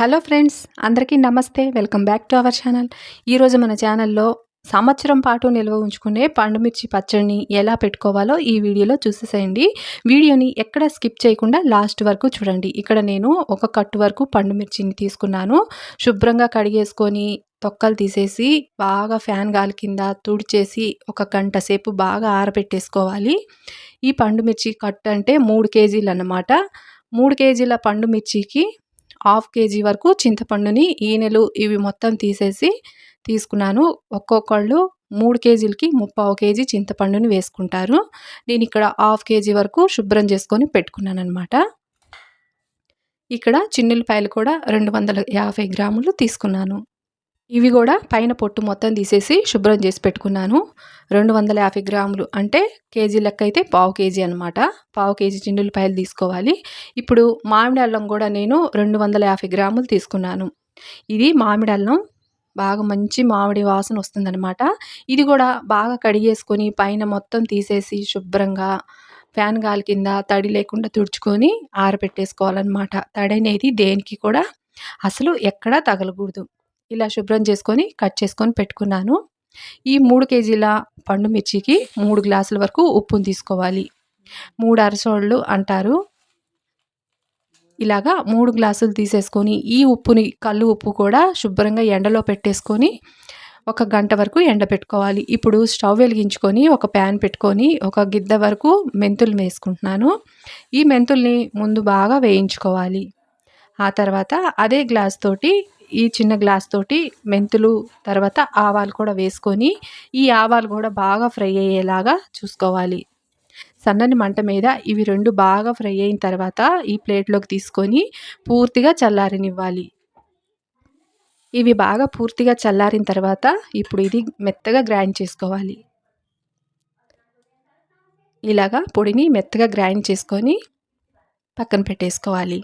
Hello friends, అందరికీ నమస్తే. Welcome back to our channel. ఈరోజు మన ఛానల్లో సంవత్సరం పాటు నిల్వ ఉంచుకునే పండుమిర్చి పచ్చడిని ఎలా పెట్టుకోవాలో ఈ వీడియోలో చూసేసేయండి. వీడియోని ఎక్కడ స్కిప్ చేయకుండా లాస్ట్ వరకు చూడండి. ఇక్కడ నేను ఒక కట్టు వరకు పండుమిర్చిని తీసుకున్నాను. శుభ్రంగా కడిగేసుకొని తొక్కలు తీసేసి బాగా ఫ్యాన్ గాలి కింద తుడిచేసి ఒక గంట సేపు బాగా ఆరబెట్టేసుకోవాలి. ఈ పండుమిర్చి కట్టు అంటే 3 కేజీలు అన్నమాట. 3 కేజీల పండుమిర్చికి 1/2 కేజీ వరకు చింతపండుని ఈనెలు ఇవి మొత్తం తీసేసి తీసుకున్నాను. ఒక్కొక్కళ్ళు 3 కేజీలకి 3/4 కేజీ చింతపండుని వేసుకుంటారు. నేను ఇక్కడ 1/2 కేజీ వరకు శుభ్రం చేసుకొని పెట్టుకున్నానమాట. ఇక్కడ చిన్నులపాయలు కూడా 250 గ్రాములు తీసుకున్నాను. ఇవి కూడా పైన పొట్టు మొత్తం తీసేసి శుభ్రం చేసి పెట్టుకున్నాను. 250 గ్రాములు అంటే కేజీ లెక్క అయితే 1/4 కేజీ అనమాట. 1/4 కేజీ చిన్నులపాయలు తీసుకోవాలి. ఇప్పుడు మామిడి అల్లం కూడా నేను 250 గ్రాములు తీసుకున్నాను. ఇది మామిడి అల్లం బాగా మంచి మామిడి వాసన వస్తుందన్నమాట. ఇది కూడా బాగా కడిగేసుకొని పైన మొత్తం తీసేసి శుభ్రంగా ఫ్యాన్ గాలి కింద తడి లేకుండా తుడుచుకొని ఆరబెట్టేసుకోవాలన్నమాట. తడి అనేది దేనికి కూడా అసలు ఎక్కడా తగలకూడదు. ఇలా శుభ్రం చేసుకొని కట్ చేసుకొని పెట్టుకున్నాను. ఈ 3 కేజీల పండు మిర్చికి 3 గ్లాసుల వరకు ఉప్పుని తీసుకోవాలి. 3 అరసోళ్ళు అంటారు. ఇలాగా 3 గ్లాసులు తీసేసుకొని ఈ ఉప్పుని కల్లు ఉప్పు కూడా శుభ్రంగా ఎండలో పెట్టేసుకొని ఒక గంట వరకు ఎండబెట్టుకోవాలి. ఇప్పుడు స్టవ్ వెలిగించుకొని ఒక ప్యాన్ పెట్టుకొని ఒక గిద్ద వరకు మెంతులు వేసుకుంటున్నాను. ఈ మెంతుల్ని ముందు బాగా వేయించుకోవాలి. ఆ తర్వాత అదే గ్లాస్ తోటి ఈ చిన్న గ్లాస్ తోటి మెంతులు తర్వాత ఆవాలు కూడా వేసుకొని ఈ ఆవాలు కూడా బాగా ఫ్రై అయ్యేలాగా చూసుకోవాలి. సన్నని మంట మీద ఇవి 2 బాగా ఫ్రై అయిన తర్వాత ఈ ప్లేట్లోకి తీసుకొని పూర్తిగా చల్లారనివ్వాలి. ఇవి బాగా పూర్తిగా చల్లారిన తర్వాత ఇప్పుడు ఇది మెత్తగా గ్రైండ్ చేసుకోవాలి. ఇలాగా పొడిని మెత్తగా గ్రైండ్ చేసుకొని పక్కన పెట్టేసుకోవాలి.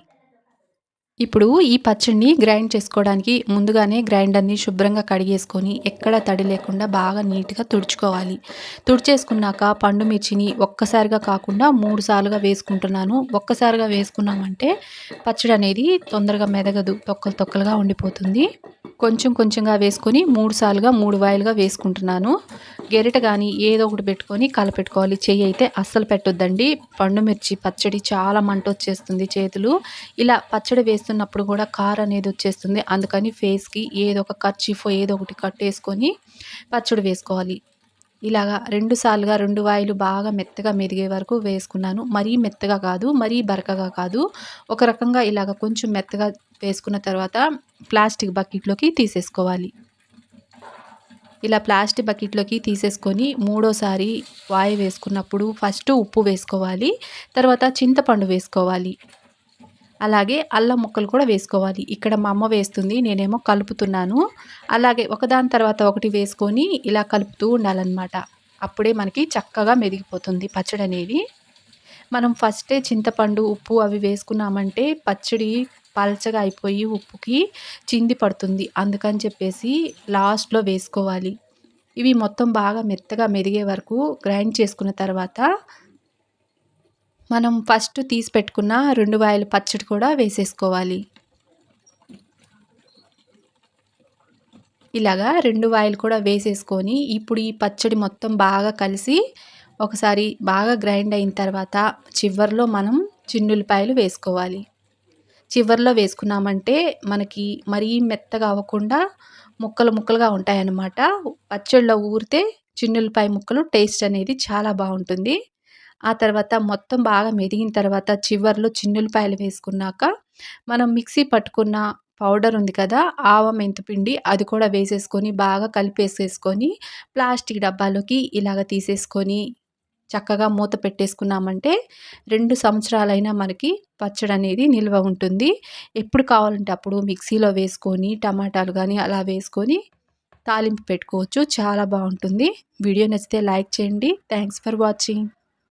ఇప్పుడు ఈ పచ్చడిని గ్రైండ్ చేసుకోవడానికి ముందుగానే గ్రైండర్ని శుభ్రంగా కడిగేసుకొని ఎక్కడ తడి లేకుండా బాగా నీట్గా తుడుచుకోవాలి. తుడిచేసుకున్నాక పండు మిర్చిని ఒక్కసారిగా కాకుండా 3 సార్లుగా వేసుకుంటున్నాను. ఒక్కసారిగా వేసుకున్నామంటే పచ్చడి అనేది తొందరగా మెదగదు, తొక్కలు తొక్కలుగా ఉండిపోతుంది. కొంచెం కొంచెంగా వేసుకొని 3 సార్లుగా 3 వాయిలుగా వేసుకుంటున్నాను. గెరిట కానీ ఏదో ఒకటి పెట్టుకొని కలపెట్టుకోవాలి. చెయ్యి అయితే అస్సలు పెట్టొద్దండి. పండు మిర్చి పచ్చడి చాలా మంట వచ్చేస్తుంది చేతులు. ఇలా పచ్చడి వేస్తున్నప్పుడు కూడా కారం అనేది వచ్చేస్తుంది. అందుకని ఫేస్కి ఏదో ఒక కర్చీఫ్ ఏదో ఒకటి కట్టేసుకొని పచ్చడి వేసుకోవాలి. ఇలాగా 2 సార్లుగా 2 వాయిలు బాగా మెత్తగా మెదిగే వరకు వేసుకున్నాను. మరీ మెత్తగా కాదు, మరీ బరకగా కాదు. ఒక రకంగా ఇలాగ కొంచెం మెత్తగా వేసుకున్న తర్వాత ప్లాస్టిక్ బకెట్లోకి తీసేసుకోవాలి. ఇలా ప్లాస్టిక్ బకెట్లోకి తీసేసుకొని మూడోసారి వాయి వేసుకున్నప్పుడు ఫస్ట్ ఉప్పు వేసుకోవాలి. తర్వాత చింతపండు వేసుకోవాలి. అలాగే అల్లం ముక్కలు కూడా వేసుకోవాలి. ఇక్కడ మా అమ్మ వేస్తుంది, నేనేమో కలుపుతున్నాను. అలాగే ఒకదాని తర్వాత ఒకటి వేసుకొని ఇలా కలుపుతూ ఉండాలన్నమాట. అప్పుడే మనకి చక్కగా మెదిగిపోతుంది పచ్చడి అనేది. మనం ఫస్టే చింతపండు ఉప్పు అవి వేసుకున్నామంటే పచ్చడి పల్చగా అయిపోయి ఉప్పుకి చింది పడుతుంది. అందుకని చెప్పేసి లాస్ట్లో వేసుకోవాలి. ఇవి మొత్తం బాగా మెత్తగా మెదిగే వరకు గ్రైండ్ చేసుకున్న తర్వాత మనం ఫస్ట్ తీసి పెట్టుకున్న 2 వాయిల పచ్చడి కూడా వేసేసుకోవాలి. ఇలాగా 2 వాయిలు కూడా వేసేసుకొని ఇప్పుడు ఈ పచ్చడి మొత్తం బాగా కలిసి ఒకసారి బాగా గ్రైండ్ అయిన తర్వాత చివర్లో మనం చిన్నులపాయలు వేసుకోవాలి. చివర్లో వేసుకున్నామంటే మనకి మరీ మెత్తగా అవ్వకుండా ముక్కలు ముక్కలుగా ఉంటాయన్నమాట. పచ్చడిలో ఊరితే చిన్నులపాయ ముక్కలు టేస్ట్ అనేది చాలా బాగుంటుంది. ఆ తర్వాత మొత్తం బాగా మెదిగిన తర్వాత చివర్లో చిన్నులపాయలు వేసుకున్నాక మనం మిక్సీ పట్టుకున్న పౌడర్ ఉంది కదా, ఆవ మెంతిపిండి అది కూడా వేసేసుకొని బాగా కలిపేసేసుకొని ప్లాస్టిక్ డబ్బాలోకి ఇలాగ తీసేసుకొని చక్కగా మూత పెట్టేసుకున్నామంటే 2 సంవత్సరాలైనా మనకి పచ్చడి అనేది నిల్వ ఉంటుంది. ఎప్పుడు కావాలంటే అప్పుడు మిక్సీలో వేసుకొని టమాటాలు కానీ అలా వేసుకొని తాలింపు పెట్టుకోవచ్చు. చాలా బాగుంటుంది. వీడియో నచ్చితే లైక్ చేయండి. Thanks for watching.